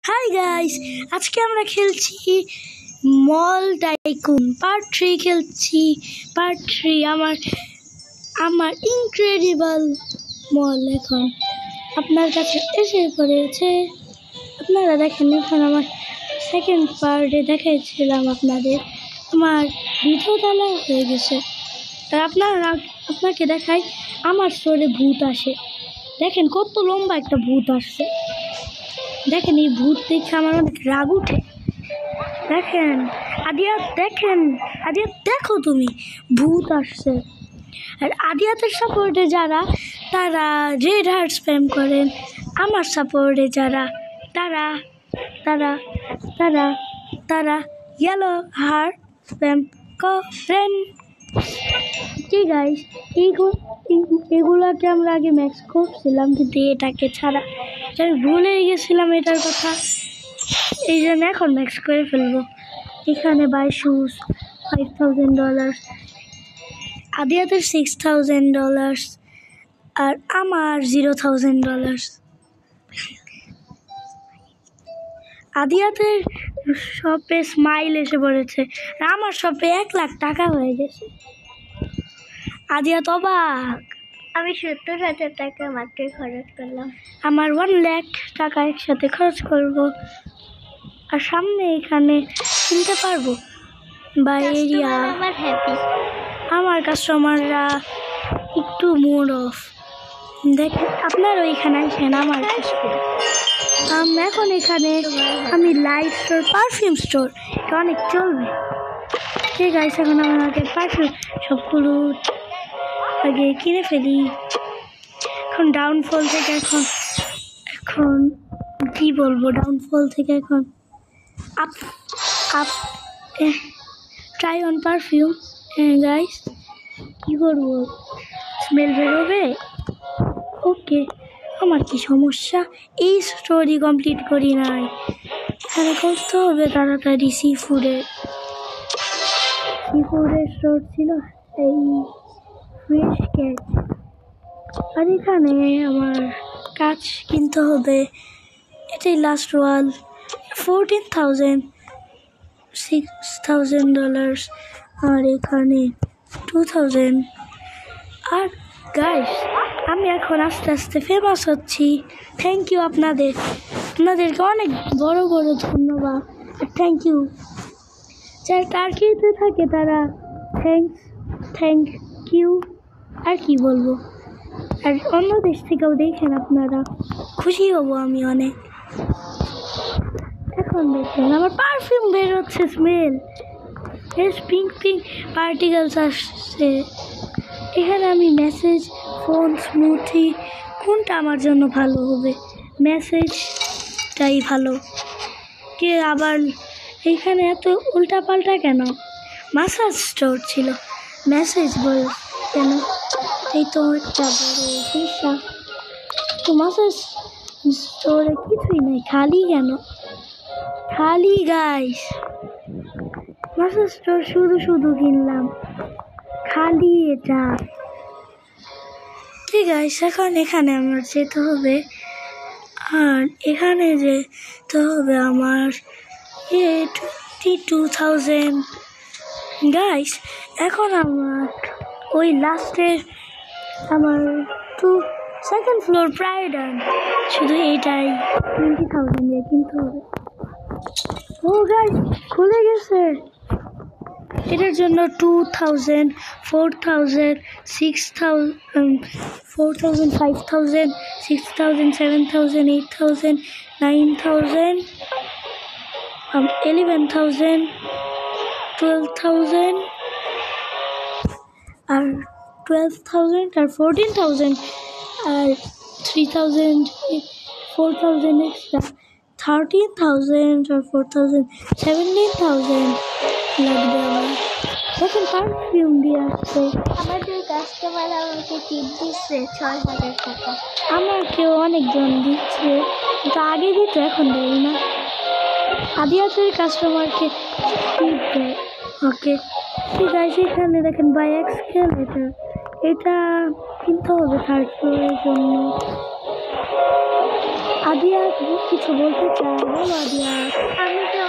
Hi guys, আজকে আমরা খেলছি মল টাইকুন পার্ট 3 খেলছি। পার্ট 3 আমার ইনক্রেডিবল মল এখন আপনার কাছে এসে পড়েছে। আপনারা দেখেন, এখন আমার সেকেন্ড পার্টে দেখাইছিলাম আপনাদের আমার দ্বিতীয়তলা হয়ে গেছে। আর আপনাকে দেখাই আমার স্টোরে ভূত আসে। দেখেন কত লম্বা একটা ভূত আসছে। দেখেন এই ভূত দেখে আমার অনেক রাগ উঠে। দেখেন আদিয়া, দেখো তুমি, ভূত আসছে। আর আদিয়াতের সাপোর্টে যারা, তারা রেড হার্ট স্প্যাম করেন। আমার সাপোর্টে যারা, তারা তারা তারা তারা ইয়েলো হার্ট স্প্যাম করেন। কি গাইস, এগুলাকে আমরা আগে ম্যাক্স করছিলাম, কিন্তু এটাকে ছাড়া আমি ভুলে গেছিলাম এটার কথা। এই জন্য এখন ম্যাক্স করে ফেলবো। এখানে বাই শুজ $5,000, আদিয়াতের $6,000 আর আমার $0,000। আদিয়াতের শপে স্মাইল এসে পড়েছে, আর আমার শপে 1 লাখ টাকা হয়ে গেছে। আদিয়াত অবাক। আমি 70,000 টাকা মাত্র খরচ করলাম। আমার 1 লাখ টাকা একসাথে খরচ করব, আর সামনে এখানে কিনতে পারবো বা এরিয়া। আমার হ্যাপি, আমার কাস্টমাররা একটু মুড অফ। দেখেন আপনারা ওইখানে আসেন আমার এখন এখানে আমি লাইট স্টোর, পারফিউম স্টোর, এটা অনেক চলবে। ঠিক আছে, এখন আমাকে পারফিউম সবগুলো আগে কিনে ফেলি। এখন ডাউনফল থেকে এখন কি বলবো, ডাউনফল থেকে এখন up up try on perfume. হ্যাঁ গাইস, কী করবো, স্মেল বেরোবে। ওকে, আমার কি সমস্যা, এই স্টোরি কমপ্লিট করি নাই। এখানে করতে হবে তাড়াতাড়ি। সি ফুডের স্টোর ছিল, এই ফ্রেশ ক্যাচ। আর এখানে আমার কাজ কিনতে হবে, এটাই লাস্ট ওয়াল। $6,000 আর এখানে 2,000। আর গাইস, আমি এখন আস্তে আস্তে ফেমাস হচ্ছি। থ্যাংক ইউ আপনাদেরকে অনেক বড় বড় ধন্যবাদ। থ্যাংক ইউ যারা টার্কিতে থাকে, তারা থ্যাংক ইউ। আর কি বলবো, আর অন্য দেশ থেকেও দেখেন আপনারা, খুশি হব আমি অনেক। এখন দেখেন আমার পারফিউম বেরোচ্ছে, স্মেল পিঙ্ক পার্টিকেলস আসছে। এখানে আমি মেসেজ, ফোন, স্মুথি, কোনটা আমার জন্য ভালো হবে? মেসেজটাই ভালো। কে আবার এখানে এত উল্টাপাল্টা কেন? মাসাজ স্টোর ছিল, মেসেজ বল কেন? এই তো একটা বড় সমস্যা। তো মাসাজ স্টোরে কিছুই নেই, খালি কেন? খালি গাইস, মাসাজ স্টোর শুধু কিনলাম, খালি এটা। ঠিক আছে, এখন এখানে আমার যেতে হবে, আর এখানে যেতে হবে আমার 22,000 গাইস। এখন আমার ওই লাস্টের আমার সেকেন্ড ফ্লোর প্রায় ডান, শুধু এইটাই 20,000 দিয়ে কিনতে হবে। ও গাইস, খুলে গেছে। এটার জন্য 2,000, 4,000, 6,000, 4,000, 5,000, 6,000, 7,000, 8,000, 9,000, 11,000, 12,000 আর 12,000 আর 14,000 আর 3,000, 4,000 extra, 13,000 আর 4,000, 17,000 লাগবে আমার। দেখেন পারফিউম দিয়ে আসছে। আমাদের কাস্টমার আমাকে টিপ দিচ্ছে 6,000 টাকা। আমাকেও অনেকজন দিচ্ছে, কিন্তু আগে দিত, এখন দেয় না। আদিয়াতের কাস্টমারকে টিপ দেয়। ওকে, ঠিক আছে। এখানে দেখেন বাই এক্সকেল, এটা কিনতে হবে 3rd ফ্লোরের জন্য। আদিয়া কিছু বলতে চাই, বলো আদিয়া। আমি তো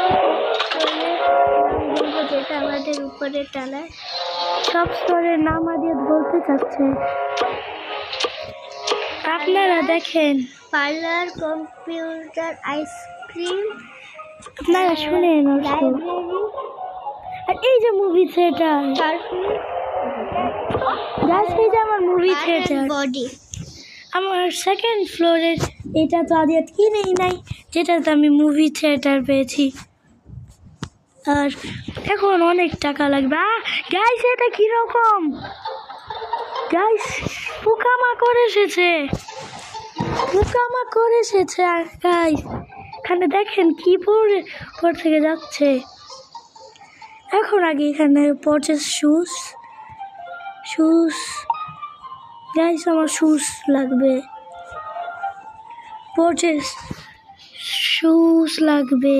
বলবো যেটা আমাদের উপরে টানায় সব স্তরের নাম আদিয়া বলতে চাচ্ছে। আপনারা দেখেন, পার্লার, কম্পিউটার, আইসক্রিম, আপনারা শুনেন, লাইব্রেরি, আর এই যে মুভি থিয়েটার, এই যে আমার মুভি থিয়েটার। বডি। আমার সেকেন্ড ফ্লোরের এটা তো আদিয়া কিনেই নাই, যেটাতে আমি মুভি থিয়েটার পেয়েছি। আর এখন অনেক টাকা লাগবে। গাইস, এটা কিরকম গাইস? পোকামাকড় এসেছে, পোকামাকড় এসেছে। আর গাইস এখানে দেখেন কি পরে পর থেকে যাচ্ছে। এখন আগে এখানে পরচেস শুজ গাইস, আমার শুজ লাগবে, পরচেস শুজ লাগবে।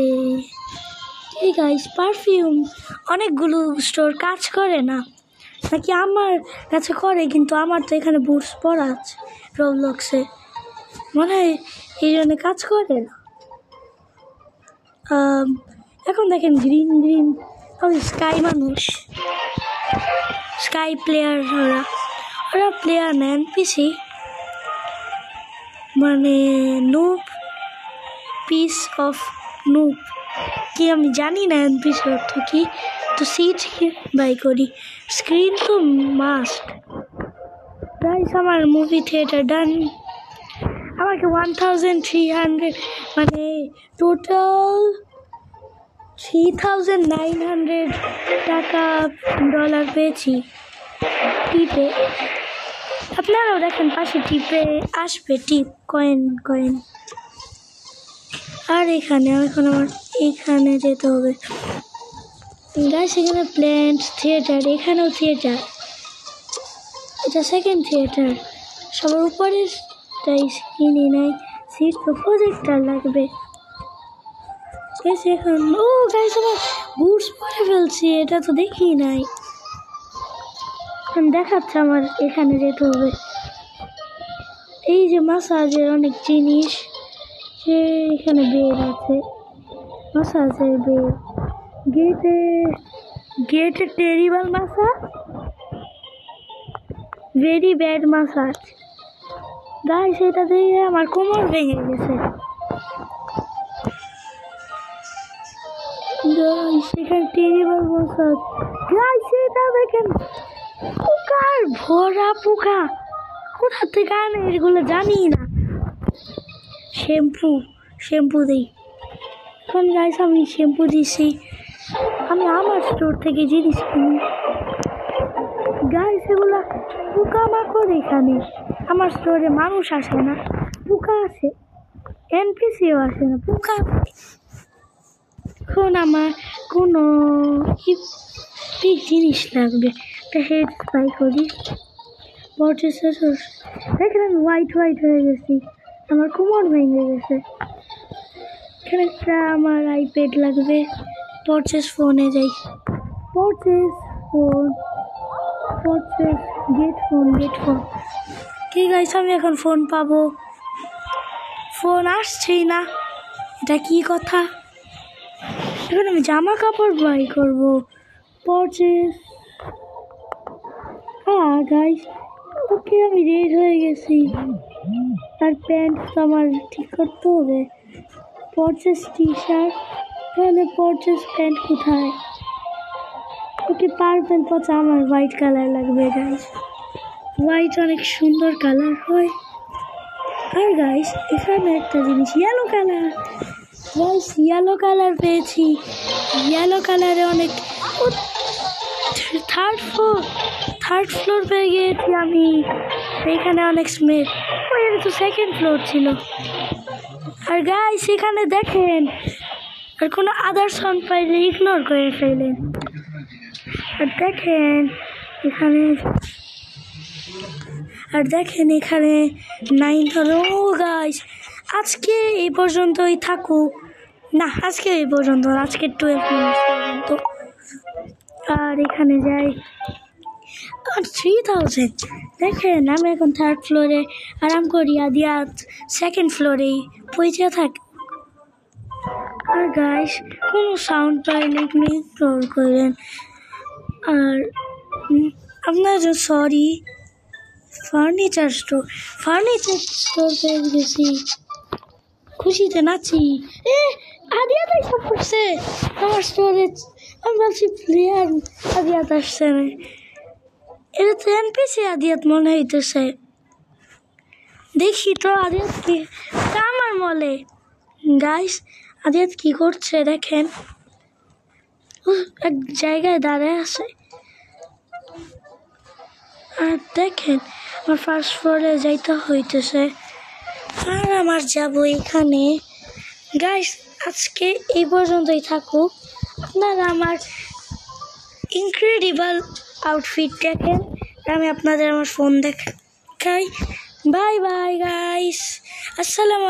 এই গাইস, পারফিউম অনেকগুলো স্টোর কাজ করে না নাকি? আমার কাছে করে, কিন্তু আমার তো এখানে বুটস পরা আছে রবলক্সে, মনে হয় এই জন্য কাজ করে না। এখন দেখেন গ্রিন ওই স্কাই মানুষ, স্কাই প্লেয়ার, ওরা প্লেয়ার না, এনপিসি, মানে নুব, পিস অফ নুব কি আমি জানি না এনপিসি অর্থ কি। তো সিট বাই করি, স্ক্রিন তো মাস্ট। গাইস, আমার মুভি থিয়েটার ডান। আমাকে 1300 মানে টোটাল $3,900 ডলার পেয়েছি টিপে। আপনারাও দেখেন পাশে টিপে আসবে, টিপ কয়েন। আর এখানে এখন আমার এখানে যেতে হবে। গাইস, এখানে প্ল্যান্ট থিয়েটার, এখানেও থিয়েটার, এটা সেকেন্ড থিয়েটার। সবার উপরের তাই কিনি নাই, সিট তো প্রজেক্টার লাগবে। এখন গাইস, আমার বুটস পরে ফেলছি, এটা তো দেখি নাই, দেখাচ্ছে আমার এখানে যেতে হবে। এই যে মাসাজের অনেক জিনিস, এখানে বেড আছে, মাসাজের বেড, গেটে terrible massage, very bad massage. Guys, এটা দিয়ে আমার কোমর ভেঙে গেছে। গাইস, এখানে টেরিবল মাসাজ। গাইস, এটা দেখেন, পোকার ভরা পোকা, কোথা থেকে আনে এগুলো জানি না। শ্যাম্পু দিই এখন। গাইস, আমি শ্যাম্পু দিছি, আমি আমার স্টোর থেকে জিনিস কিনি। গাইস, এগুলো পোকামাকড়, এখানে আমার স্টোরে মানুষ আসে না, পোকা আসে, এনপিসিও আসে না, পোকা। এখন আমার কোনো জিনিস লাগবে, একটা হেড বাই করি, দেখেন আমি হোয়াইট হয়ে গেছি, আমার কোমর ভেঙে গেছে। এখানে একটা আমার আইপ্যাড লাগবে, পরচেস ফোনে যাই, গেট ফোন। কি গাইস, আমি এখন ফোন পাবো, ফোন আসছেই না, এটা কি কথা? এখন আমি জামা কাপড় বাই করবো, পরচেস। গাইস, ওকে, আমি রেড হয়ে গেছি, আর প্যান্ট তো আমার ঠিক করতে হবে, পরচেস টি শার্ট, তাহলে পরচেস প্যান্ট কোথায়? ওকে, পার্পল পচা, আমার হোয়াইট কালার লাগবে। গাইস, হোয়াইট অনেক সুন্দর কালার হয়। আর গাইস, এখানে একটা জিনিস, yellow colour. Guys, yellow colour পেয়েছি, ইয়েলো কালারে অনেক, থার্ড ফ্লোর পেয়ে গিয়েছি আমি। এখানে অনেক স্মেল, এটা তো সেকেন্ড ফ্লোর ছিল। আর গাইস, এখানে দেখেন, আর কোনো আদার সাউন্ড পাইলে ইগনোর করে ফেলেন। আর দেখেন এখানে 9 হলো। গাইস, আজকে এই পর্যন্তই থাকুক, না আজকে এই পর্যন্ত, আজকে 12 মিনিট পর্যন্ত। আর এখানে যাই, আর 3000 দেখেন আমি এখন 3rd ফ্লোরে আরাম করি, আদিয়াত 2nd ফ্লোরেই পৌঁছে থাকি। আর গাইস কোনো সাউন্ড পাইলে ইগনোর করেন। আর আপনারা সরি, ফার্নিচার স্টোর পেয়ে গেছি, খুশিতে নাচি। আদিয়াত এসব করছে আমার স্টোরেজ। আমি ভাবছি প্লেয়ার আদিয়াত আসছে না, এটা তো এনপিসি আদিয়াত মনে হইতেছে। দেখি তো আদিয়াত কি আমার মলে। গাইস আদিয়াত কি করছে দেখেন, এক জায়গায় দাঁড়ায় আছে। আর দেখেন আমার 1st ফ্লোরে যাইতে হইতেছে, আর আমার যাবো এখানে। গাইস আজকে এই পর্যন্তই থাকুক। আপনারা আমার ইনক্রেডিবল আউটফিট দেখেন, আমি আপনাদের আমার ফোন দেখাই। বাই বাই গাইস, আসসালামু